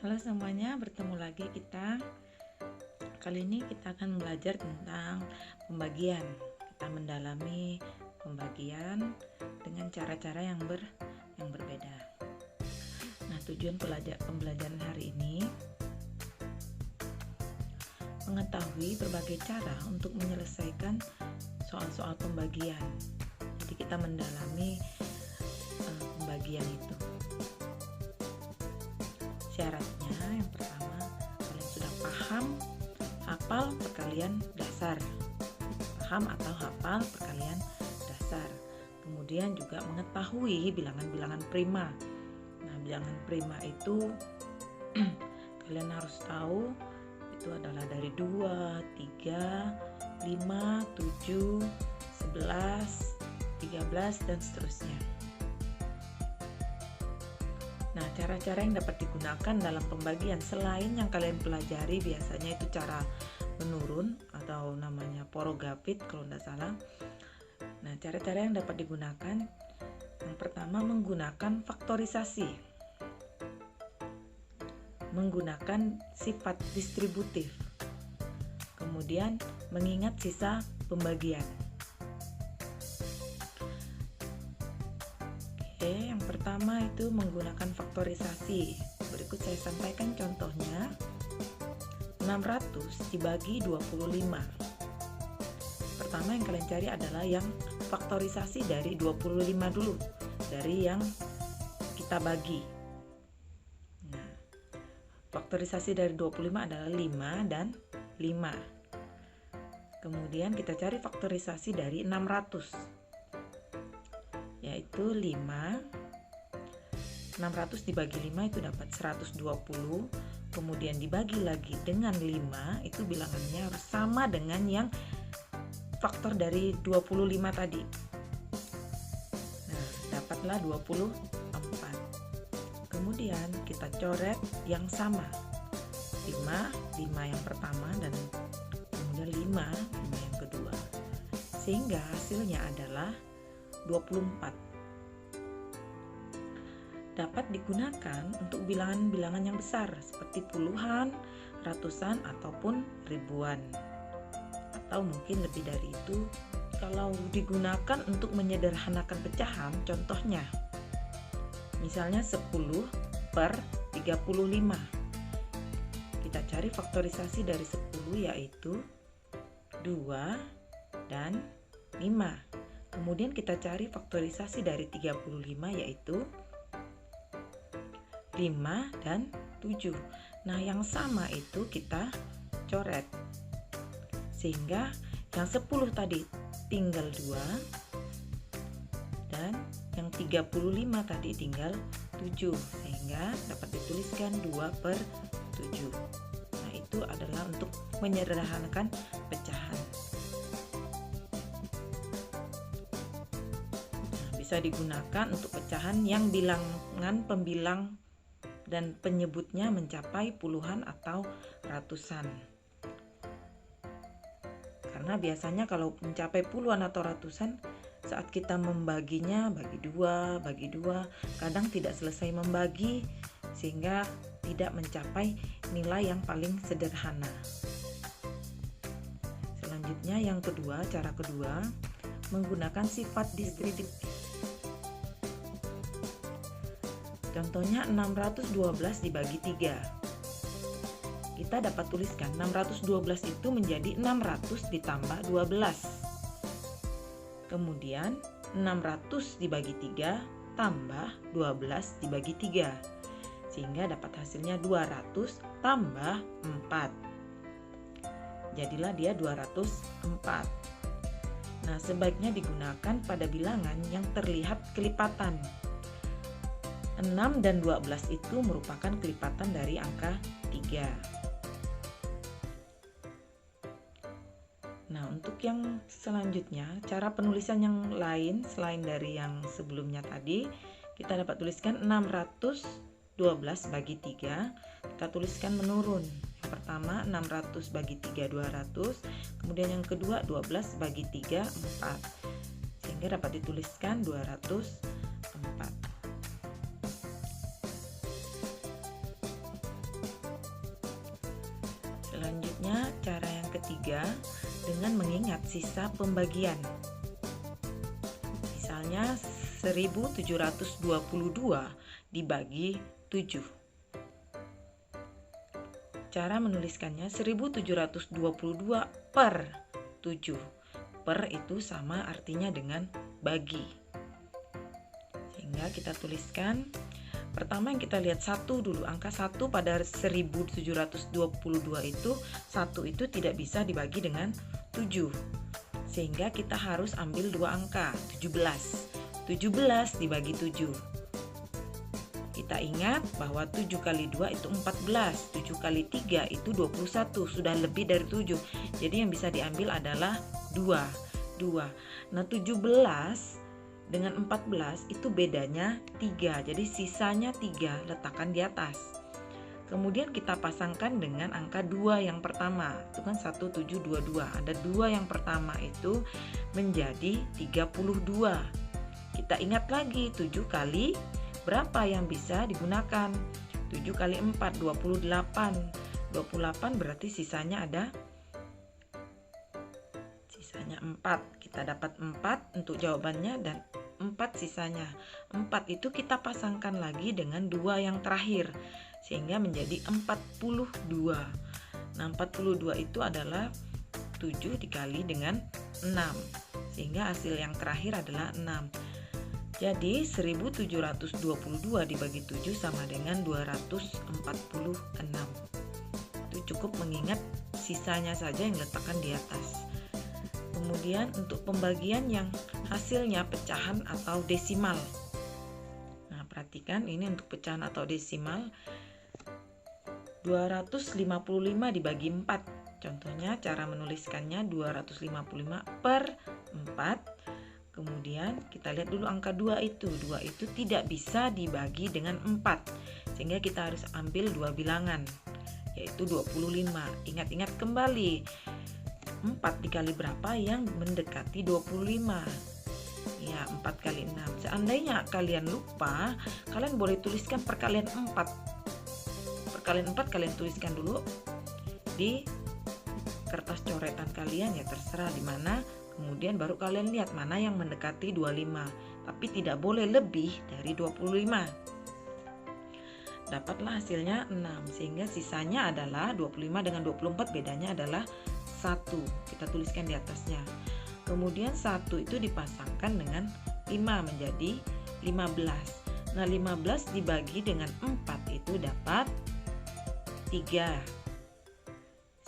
Halo semuanya, bertemu lagi kita. Kali ini kita akan belajar tentang pembagian. Kita mendalami pembagian dengan cara-cara yang berbeda. Nah, tujuan pembelajaran hari ini mengetahui berbagai cara untuk menyelesaikan soal-soal pembagian. Jadi kita mendalami pembagian itu. Syaratnya yang pertama, kalian sudah hafal perkalian dasar. Paham atau hafal perkalian dasar. Kemudian juga mengetahui bilangan-bilangan prima. Nah, bilangan prima itu kalian harus tahu itu adalah dari 2, 3, 5, 7, 11, 13 dan seterusnya. Nah, cara-cara yang dapat digunakan dalam pembagian selain yang kalian pelajari biasanya itu cara menurun atau namanya porogapit kalau tidak salah. Nah, cara-cara yang dapat digunakan yang pertama menggunakan faktorisasi, menggunakan sifat distributif, kemudian mengingat sisa pembagian. Yang pertama itu menggunakan faktorisasi. Berikut saya sampaikan contohnya. 600 dibagi 25. Pertama yang kalian cari adalah yang faktorisasi dari 25 dulu, dari yang kita bagi. Nah, faktorisasi dari 25 adalah 5 dan 5. Kemudian kita cari faktorisasi dari 600. Yaitu 600 dibagi 5 itu dapat 120, kemudian dibagi lagi dengan 5 itu bilangannya harus sama dengan yang faktor dari 25 tadi. Nah, dapatlah 24. Kemudian kita coret yang sama, 5 yang pertama dan kemudian 5 yang kedua, sehingga hasilnya adalah 24. Dapat digunakan untuk bilangan-bilangan yang besar seperti puluhan, ratusan, ataupun ribuan. Atau mungkin lebih dari itu kalau digunakan untuk menyederhanakan pecahan, contohnya misalnya 10 per 35. Kita cari faktorisasi dari 10 yaitu 2 dan 5. Kemudian kita cari faktorisasi dari 35 yaitu 5 dan 7. Nah, yang sama itu kita coret. Sehingga yang 10 tadi tinggal 2 dan yang 35 tadi tinggal 7. Sehingga dapat dituliskan 2 per 7. Nah, itu adalah untuk menyederhanakan pecahan. Bisa digunakan untuk pecahan yang bilangan pembilang dan penyebutnya mencapai puluhan atau ratusan. Karena biasanya kalau mencapai puluhan atau ratusan, saat kita membaginya bagi dua, kadang tidak selesai membagi sehingga tidak mencapai nilai yang paling sederhana. Selanjutnya yang kedua, cara kedua, menggunakan sifat distributif. Contohnya 612 dibagi 3. Kita dapat tuliskan 612 itu menjadi 600 ditambah 12. Kemudian 600 dibagi 3 tambah 12 dibagi 3. Sehingga dapat hasilnya 200 tambah 4. Jadilah dia 204. Nah, sebaiknya digunakan pada bilangan yang terlihat kelipatan. 6 dan 12 itu merupakan kelipatan dari angka 3. Nah, untuk yang selanjutnya, cara penulisan yang lain selain dari yang sebelumnya tadi, kita dapat tuliskan 612 bagi 3, kita tuliskan menurun. Yang pertama 600 bagi 3 200, kemudian yang kedua 12 bagi 3 4. Sehingga dapat dituliskan 204. Selanjutnya, cara yang ketiga dengan mengingat sisa pembagian. Misalnya 1722 dibagi 7. Cara menuliskannya 1722 per 7. Per itu sama artinya dengan bagi. Sehingga kita tuliskan, pertama yang kita lihat 1 dulu. Angka 1 pada 1722 itu, 1 itu tidak bisa dibagi dengan 7. Sehingga kita harus ambil 2 angka, 17. 17 dibagi 7. Kita ingat bahwa 7 kali 2 itu 14, 7 kali 3 itu 21, sudah lebih dari 7. Jadi yang bisa diambil adalah 2. Nah 17 dengan 14 itu bedanya 3, jadi sisanya 3, letakkan di atas. Kemudian kita pasangkan dengan angka 2 yang pertama, itu kan 1722. Ada 2 yang pertama itu menjadi 32. Kita ingat lagi 7 kali berapa yang bisa digunakan? 7 kali 4, 28. 28 berarti sisanya ada 4. Kita dapat 4 untuk jawabannya dan 4 sisanya. 4 itu kita pasangkan lagi dengan 2 yang terakhir sehingga menjadi 42. Nah 42 itu adalah 7 dikali dengan 6 sehingga hasil yang terakhir adalah 6. Jadi 1722 dibagi 7 sama dengan 246. Itu cukup mengingat sisanya saja yang diletakkan di atas. Kemudian untuk pembagian yang hasilnya pecahan atau desimal. Nah, perhatikan ini untuk pecahan atau desimal. 255 dibagi 4. Contohnya cara menuliskannya 255 per 4. Kemudian kita lihat dulu angka 2 itu. 2 itu tidak bisa dibagi dengan 4. Sehingga kita harus ambil 2 bilangan, yaitu 25. Ingat-ingat kembali, 4 dikali berapa yang mendekati 25? Ya, 4 kali 6. Seandainya kalian lupa, kalian boleh tuliskan perkalian 4. Perkalian 4 kalian tuliskan dulu di kertas coretan kalian, ya terserah di mana. Kemudian baru kalian lihat mana yang mendekati 25. Tapi tidak boleh lebih dari 25. Dapatlah hasilnya 6. Sehingga sisanya adalah 25 dengan 24, bedanya adalah 1. Kita tuliskan di atasnya. Kemudian 1 itu dipasangkan dengan 5 menjadi 15. Nah 15 dibagi dengan 4 itu dapat 3.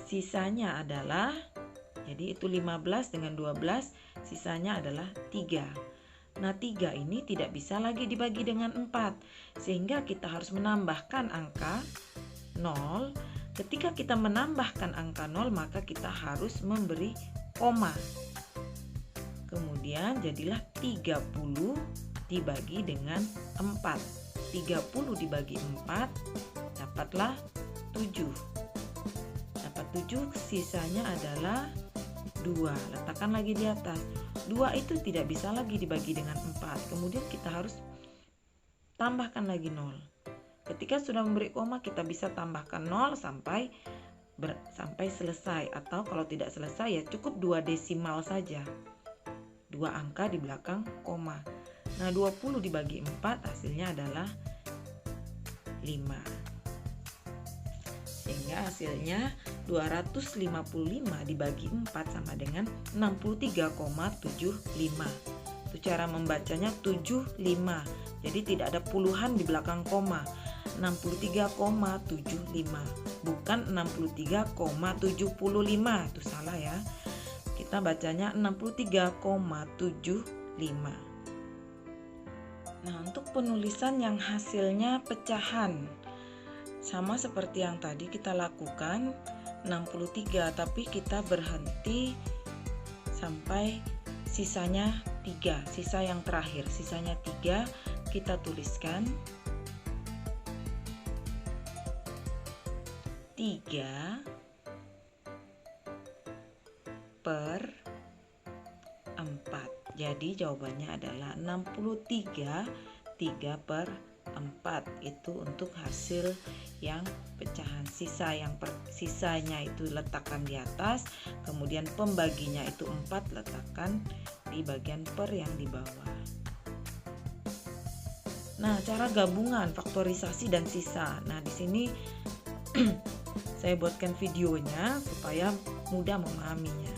Sisanya adalah, jadi itu 15 dengan 12, sisanya adalah 3. Nah 3 ini tidak bisa lagi dibagi dengan 4, sehingga kita harus menambahkan angka 0. Ketika kita menambahkan angka 0, maka kita harus memberi koma. Kemudian jadilah 30 dibagi dengan 4. 30 dibagi 4 dapatlah 7. Dapat 7, sisanya adalah 2. Letakkan lagi di atas. 2 itu tidak bisa lagi dibagi dengan 4. Kemudian kita harus tambahkan lagi 0. Ketika sudah memberi koma, kita bisa tambahkan 0 sampai selesai. Atau kalau tidak selesai ya cukup 2 desimal saja. 2 angka di belakang koma. Nah 20 dibagi 4 hasilnya adalah 5. Sehingga hasilnya 255 dibagi 4 sama dengan 63,75. Itu cara membacanya 75. Jadi tidak ada puluhan di belakang koma. 63,75 bukan 63,75. Itu salah ya. Kita bacanya 63,75. Nah, untuk penulisan yang hasilnya pecahan, sama seperti yang tadi kita lakukan 63, tapi kita berhenti sampai sisanya 3. Sisa yang terakhir, sisanya 3, kita tuliskan 3 per 4. Jadi jawabannya adalah 63, 3 per 4. Itu untuk hasil yang pecahan. Sisanya itu letakkan di atas, kemudian pembaginya itu 4 letakkan di bagian per yang di bawah. Nah, cara gabungan faktorisasi dan sisa. Nah, di sini saya buatkan videonya supaya mudah memahaminya.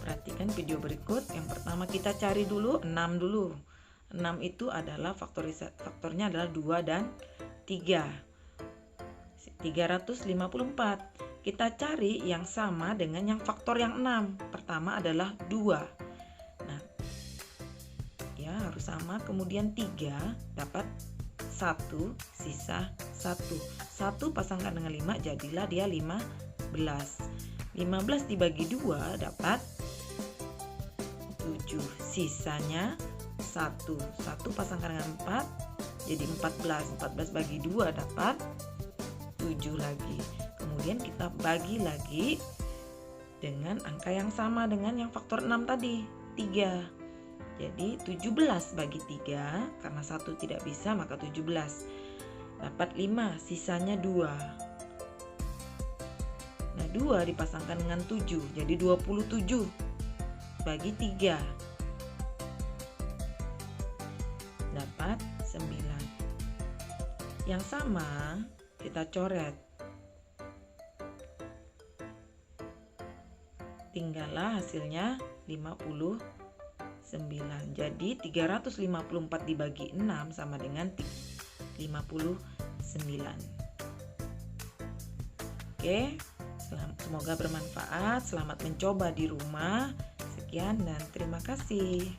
Perhatikan video berikut. Yang pertama kita cari dulu 6 dulu. 6 itu adalah faktornya adalah 2 dan 3. 354. Kita cari yang sama dengan yang faktor yang 6. Pertama adalah 2. Nah, ya harus sama. Kemudian 3 dapat 1, sisa 1. 1 pasangkan dengan 5, jadilah dia 15. 15 dibagi 2 dapat 7. Sisanya 1. 1 pasangkan dengan 4, jadi 14. 14 bagi 2 dapat 7 lagi. Kemudian kita bagi lagi dengan angka yang sama dengan yang faktor 6 tadi, 3. Jadi 17 bagi 3, karena 1 tidak bisa maka 17. Dapat 5, sisanya 2. Nah, 2 dipasangkan dengan 7, jadi 27 bagi 3. Dapat 9. Yang sama kita coret. Tinggallah hasilnya 59. Jadi 354 dibagi 6 sama dengan 59. Oke, semoga bermanfaat. Selamat mencoba di rumah. Sekian dan terima kasih.